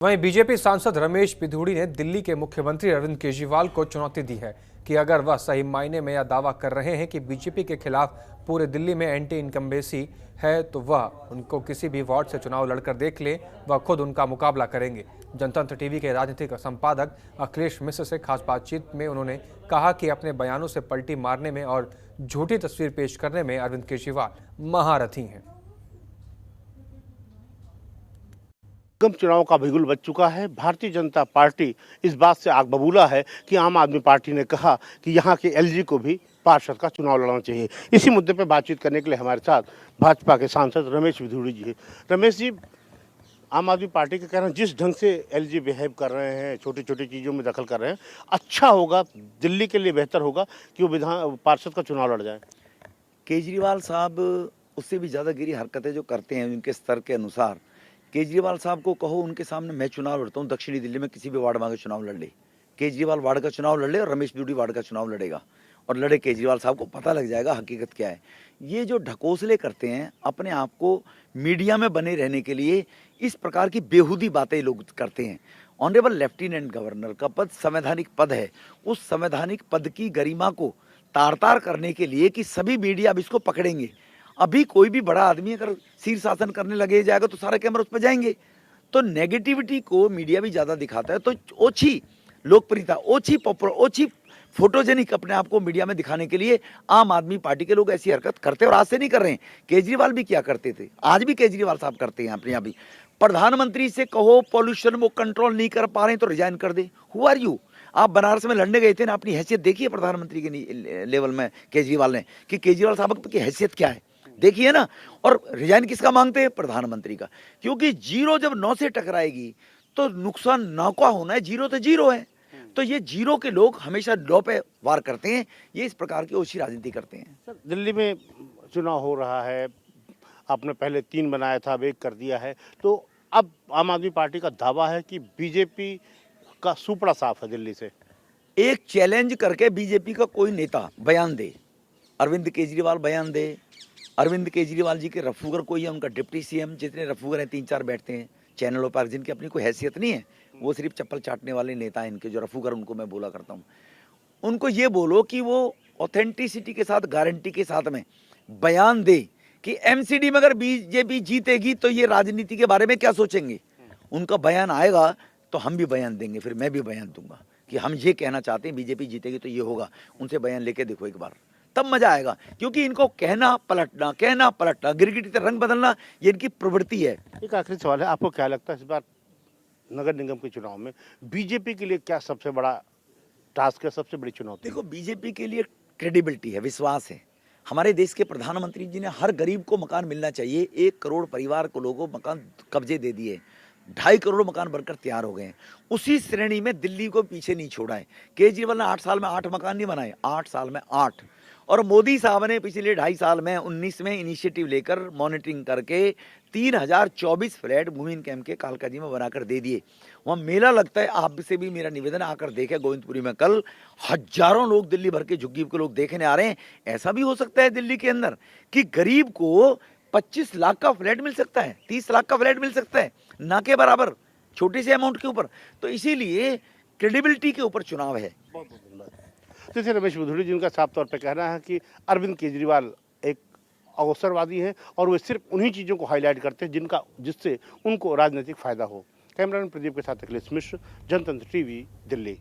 वहीं बीजेपी सांसद रमेश पिधूड़ी ने दिल्ली के मुख्यमंत्री अरविंद केजरीवाल को चुनौती दी है कि अगर वह सही मायने में यह दावा कर रहे हैं कि बीजेपी के खिलाफ पूरे दिल्ली में एंटी इनकम्बेंसी है तो वह उनको किसी भी वार्ड से चुनाव लड़कर देख लें, वह खुद उनका मुकाबला करेंगे। जनतंत्र टीवी के राजनीतिक संपादक अखिलेश मिश्र से खास बातचीत में उन्होंने कहा कि अपने बयानों से पलटी मारने में और झूठी तस्वीर पेश करने में अरविंद केजरीवाल महारथी हैं। निगम चुनाव का बिगुल बज चुका है। भारतीय जनता पार्टी इस बात से आग बबूला है कि आम आदमी पार्टी ने कहा कि यहाँ के एलजी को भी पार्षद का चुनाव लड़ना चाहिए। इसी मुद्दे पर बातचीत करने के लिए हमारे साथ भाजपा के सांसद रमेश पिधूड़ी जी हैं। रमेश जी, आम आदमी पार्टी का कहना जिस ढंग से एलजी बिहेव कर रहे हैं, छोटी छोटी चीज़ों में दखल कर रहे हैं, अच्छा होगा, दिल्ली के लिए बेहतर होगा कि वो पार्षद का चुनाव लड़ जाए। केजरीवाल साहब उससे भी ज़्यादागिरी हरकतें जो करते हैं उनके स्तर के अनुसार, केजरीवाल साहब को कहो उनके सामने मैं चुनाव लड़ता हूँ दक्षिणी दिल्ली में, किसी भी वार्ड में आगे चुनाव लड़ ले, केजरीवाल वार्ड का चुनाव लड़ ले और रमेश पिधूड़ी वार्ड का चुनाव लड़ेगा और लड़े, केजरीवाल साहब को पता लग जाएगा हकीकत क्या है। ये जो ढकोसले करते हैं अपने आप को मीडिया में बने रहने के लिए, इस प्रकार की बेहूदी बातें लोग करते हैं। ऑनरेबल लेफ्टिनेंट गवर्नर का पद संवैधानिक पद है, उस संवैधानिक पद की गरिमा को तार तार करने के लिए कि सभी मीडिया अब इसको पकड़ेंगे। अभी कोई भी बड़ा आदमी अगर शीर्षासन करने लगे जाएगा तो सारे कैमरा उस पर जाएंगे, तो नेगेटिविटी को मीडिया भी ज़्यादा दिखाता है, तो ओछी लोकप्रियता, ओछी फोटोजेनिक अपने आप को मीडिया में दिखाने के लिए आम आदमी पार्टी के लोग ऐसी हरकत करते हैं और आज से नहीं कर रहे हैं। केजरीवाल भी क्या करते थे, आज भी केजरीवाल साहब करते हैं अपने यहाँ भी। प्रधानमंत्री से कहो पॉल्यूशन वो कंट्रोल नहीं कर पा रहे हैं तो रिजाइन कर दे। Who are you? आप बनारस में लड़ने गए थे ना, अपनी हैसियत देखिए प्रधानमंत्री के लेवल में केजरीवाल ने, कि केजरीवाल साहब की हैसियत क्या है देखिए ना। और रिजाइन किसका मांगते हैं? प्रधानमंत्री का, क्योंकि जीरो जब 9 से टकराएगी तो नुकसान 9 का होना है, जीरो तो जीरो है। तो ये जीरो के लोग हमेशा लॉ पे वार करते हैं, ये इस प्रकार की ओछी राजनीति करते हैं। सर, दिल्ली में चुनाव हो रहा है, आपने पहले 3 बनाया था, अब 1 कर दिया है, तो अब आम आदमी पार्टी का दावा है कि बीजेपी का सुपड़ा साफ है दिल्ली से। एक चैलेंज करके बीजेपी का कोई नेता बयान दे, अरविंद केजरीवाल बयान दे, अरविंद केजरीवाल जी के रफूगर कोई है, उनका डिप्टी सीएम, जितने रफूगर हैं 3-4 बैठते हैं चैनलों पर, जिनकी अपनी कोई हैसियत नहीं है, वो सिर्फ चप्पल चाटने वाले नेता हैं इनके, जो रफूगर उनको मैं बोला करता हूँ। उनको ये बोलो कि वो ऑथेंटिसिटी के साथ, गारंटी के साथ में बयान दे कि एमसीडी में अगर बीजेपी जीतेगी तो ये राजनीति के बारे में क्या सोचेंगे। उनका बयान आएगा तो हम भी बयान देंगे, फिर मैं भी बयान दूंगा कि हम ये कहना चाहते हैं बीजेपी जीतेगी तो ये होगा। उनसे बयान लेके देखो एक बार, तब मजा आएगा, क्योंकि इनको कहना पलटना, गिरगिटी रंग बदलना, ये इनकी प्रवृत्ति है। एक आखिरी सवाल है, आपको क्या लगता है इस बार नगर निगम के चुनाव में बीजेपी के लिए क्या सबसे बड़ा टास्क है, सबसे बड़ी चुनौती? देखो, बीजेपी के लिए क्रेडिबिलिटी है, विश्वास है। हमारे देश के प्रधानमंत्री जी ने हर गरीब को मकान मिलना चाहिए, 1 करोड़ परिवार को लोगों मकान कब्जे दे दिए, 2.5 करोड़ मकान बनकर तैयार हो गए हैं। उसी श्रेणी में दिल्ली को पीछे नहीं छोड़ा है। केजरीवाल ने 8 साल में 8 मकान नहीं बनाए, 8 साल में 8। और मोदी साहब ने पिछले 2.5 साल में 19 में इनिशिएटिव लेकर मॉनिटरिंग करके 3024 फ्लैट वुमेन कैंप के कालकाजी में बनाकर दे दिए। वहाँ मेला लगता है, आपसे भी मेरा निवेदन, आकर देखे गोविंदपुरी में, कल हजारों लोग दिल्ली भर के झुग्गी के लोग देखने आ रहे हैं। ऐसा भी हो सकता है दिल्ली के अंदर कि गरीब को 25 लाख का फ्लैट मिल सकता है, 30 लाख का फ्लैट मिल सकता है, ना के बराबर, छोटे से अमाउंट के ऊपर। तो इसीलिए क्रेडिबिलिटी के ऊपर चुनाव है। बहुत बहुत धन्यवाद। जैसे रमेश पिधूड़ी जी, उनका साफ तौर पे कहना है कि अरविंद केजरीवाल एक अवसरवादी हैं और वे सिर्फ उन्हीं चीज़ों को हाईलाइट करते हैं जिससे उनको राजनीतिक फायदा हो। कैमरामैन प्रदीप के साथ अखिलेश मिश्र, जनतंत्र टीवी, दिल्ली।